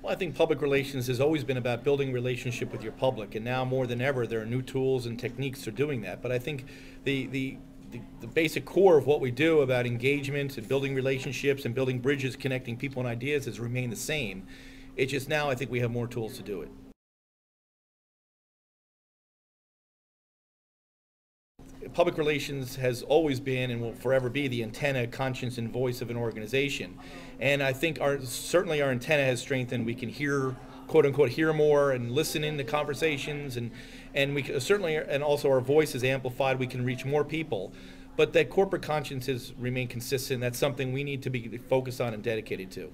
Well, I think public relations has always been about building a relationship with your public, and now more than ever, there are new tools and techniques for doing that. But I think the the the basic core of what we do about engagement and building relationships and building bridges connecting people and ideas has remained the same. It's just now I think we have more tools to do it. Public relations has always been and will forever be the antenna, conscience, and voice of an organization. And I think certainly our antenna has strengthened. We can hear, quote unquote, hear more and listen in the conversations, and we can, certainly, and also our voice is amplified. We can reach more people. But that corporate conscience has remained consistent. That's something we need to be focused on and dedicated to.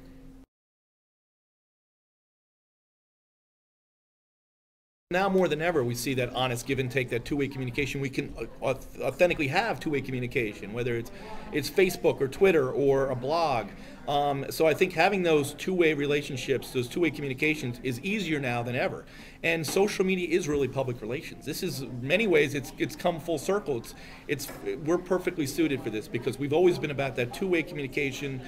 Now more than ever, we see that honest give and take, that two-way communication. We can authentically have two-way communication, whether it's Facebook or Twitter or a blog. So I think having those two-way relationships, those two-way communications, is easier now than ever. And social media is really public relations. This is, in many ways, it's come full circle. We're perfectly suited for this because we've always been about that two-way communication,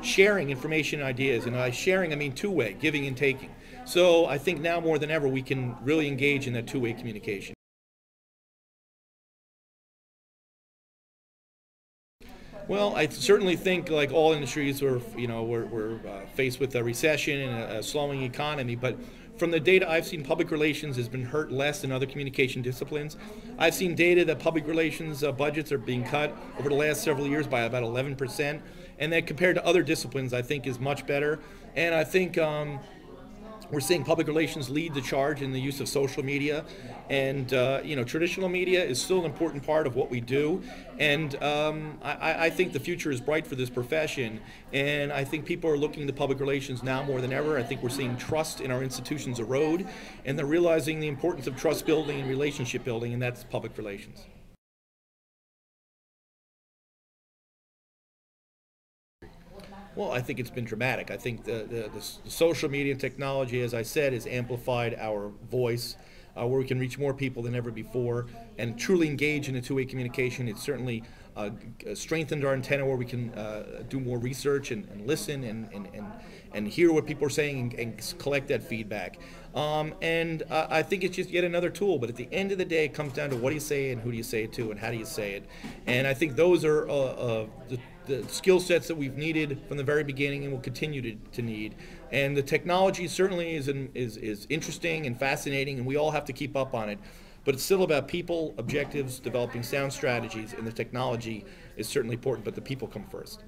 sharing information and ideas. And by sharing, I mean two-way, giving and taking. So I think now more than ever we can really engage in that two-way communication. Well, I certainly think, like all industries, we're faced with a recession and a slowing economy. But from the data I've seen, public relations has been hurt less than other communication disciplines. I've seen data that public relations budgets are being cut over the last several years by about 11%, and that compared to other disciplines, I think is much better. And I think we're seeing public relations lead the charge in the use of social media, and traditional media is still an important part of what we do. And I think the future is bright for this profession, and I think people are looking to public relations now more than ever. I think we're seeing trust in our institutions erode, and they're realizing the importance of trust building and relationship building, and that's public relations. Well, I think it's been dramatic. I think the social media and technology, as I said, has amplified our voice, where we can reach more people than ever before and truly engage in a two-way communication. It's certainly strengthened our antenna where we can do more research and listen and hear what people are saying and collect that feedback. I think it's just yet another tool, but at the end of the day, it comes down to what do you say and who do you say it to and how do you say it. And I think those are the skill sets that we've needed from the very beginning and will continue to need. And the technology certainly is interesting and fascinating, and we all have to keep up on it. But it's still about people, objectives, developing sound strategies, and the technology is certainly important, but the people come first.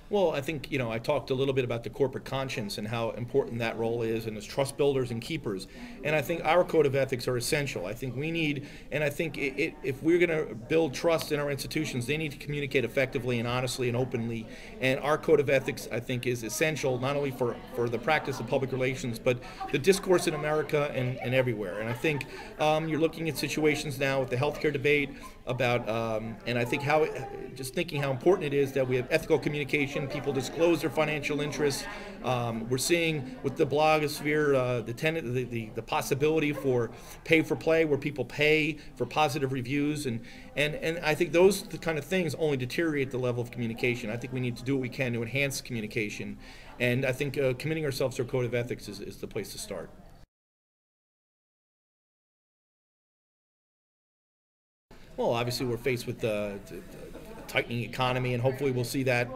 Well, I think, I talked a little bit about the corporate conscience and how important that role is, and as trust builders and keepers. And I think our code of ethics are essential. I think we need, and I think if we're going to build trust in our institutions, they need to communicate effectively and honestly and openly. And our code of ethics, I think, is essential not only for the practice of public relations, but the discourse in America and everywhere. And I think you're looking at situations now with the healthcare debate about, and I think just thinking how important it is that we have ethical communication. People disclose their financial interests. We're seeing with the blogosphere the possibility for pay for play, where people pay for positive reviews, and I think those kind of things only deteriorate the level of communication. I think we need to do what we can to enhance communication, and I think committing ourselves to a code of ethics is the place to start. Well, obviously we're faced with the tightening economy, and hopefully we'll see that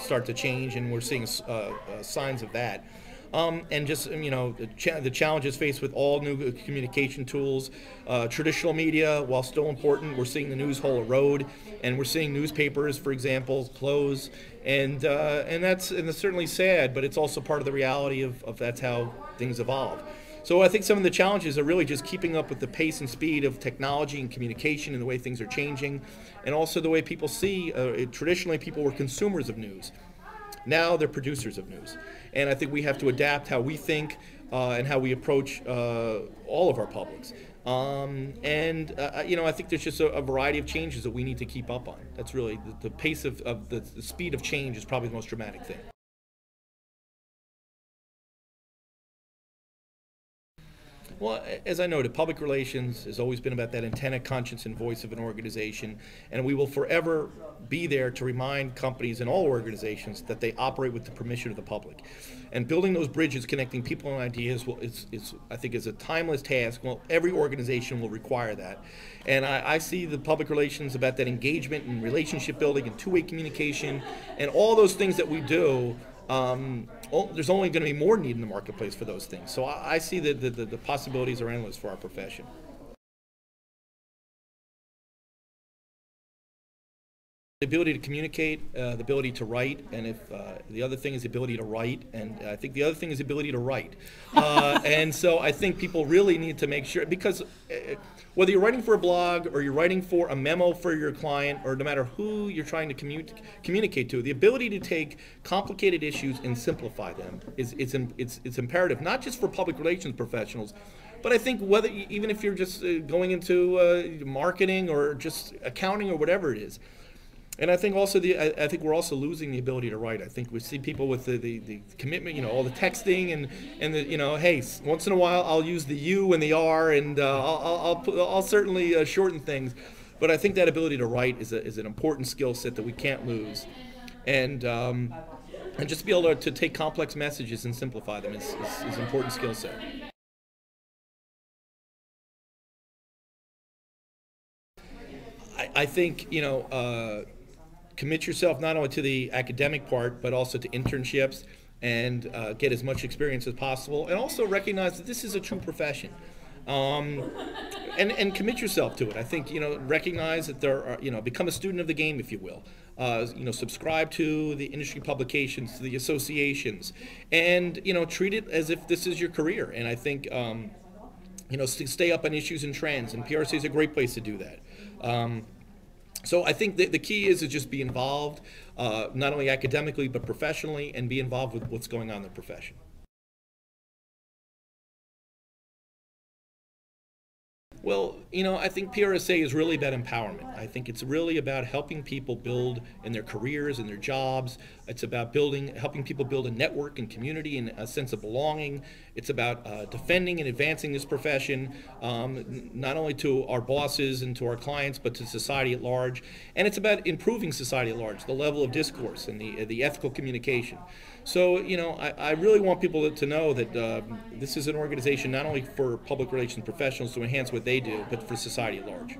start to change, and we're seeing signs of that. And just the challenges faced with all new communication tools, traditional media, while still important, we're seeing the news hole erode, and we're seeing newspapers, for example, close, and that's certainly sad, but it's also part of the reality of that's how things evolve. So I think some of the challenges are really just keeping up with the pace and speed of technology and communication and the way things are changing, and also the way people see, traditionally people were consumers of news. Now they're producers of news. And I think we have to adapt how we think and how we approach all of our publics. I think there's just a variety of changes that we need to keep up on. That's really the pace of the speed of change is probably the most dramatic thing. Well, as I noted, public relations has always been about that antenna, conscience, and voice of an organization, and we will forever be there to remind companies and all organizations that they operate with the permission of the public. And building those bridges, connecting people and ideas, I think, is a timeless task. Well, every organization will require that. And I see the public relations about that engagement and relationship building and two-way communication and all those things that we do. There's only going to be more need in the marketplace for those things. So I see the possibilities are endless for our profession. The ability to communicate, the ability to write, and if the other thing is the ability to write, and I think the other thing is the ability to write. And so I think people really need to make sure, because whether you're writing for a blog or you're writing for a memo for your client, or no matter who you're trying to communicate to, the ability to take complicated issues and simplify them it's imperative, not just for public relations professionals, but I think even if you're just going into marketing or just accounting or whatever it is. And I think also I think we're also losing the ability to write. I think we see people with the commitment, all the texting and the, hey, once in a while I'll use the you and the are, and I'll certainly shorten things. But I think that ability to write is an important skill set that we can't lose, and just be able to take complex messages and simplify them is an important skill set. I think commit yourself not only to the academic part, but also to internships, and get as much experience as possible, and also recognize that this is a true profession, and commit yourself to it. I think recognize that there are become a student of the game, if you will. Subscribe to the industry publications, to the associations, and treat it as if this is your career. And I think stay up on issues and trends, and PRSA is a great place to do that. So I think the key is to just be involved, not only academically but professionally, and be involved with what's going on in the profession. Well, I think PRSA is really about empowerment. I think it's really about helping people build in their careers and their jobs. It's about helping people build a network and community and a sense of belonging. It's about defending and advancing this profession, not only to our bosses and to our clients, but to society at large. And it's about improving society at large, the level of discourse and the ethical communication. So, I really want people to know that this is an organization not only for public relations professionals to enhance what they do, but for society at large.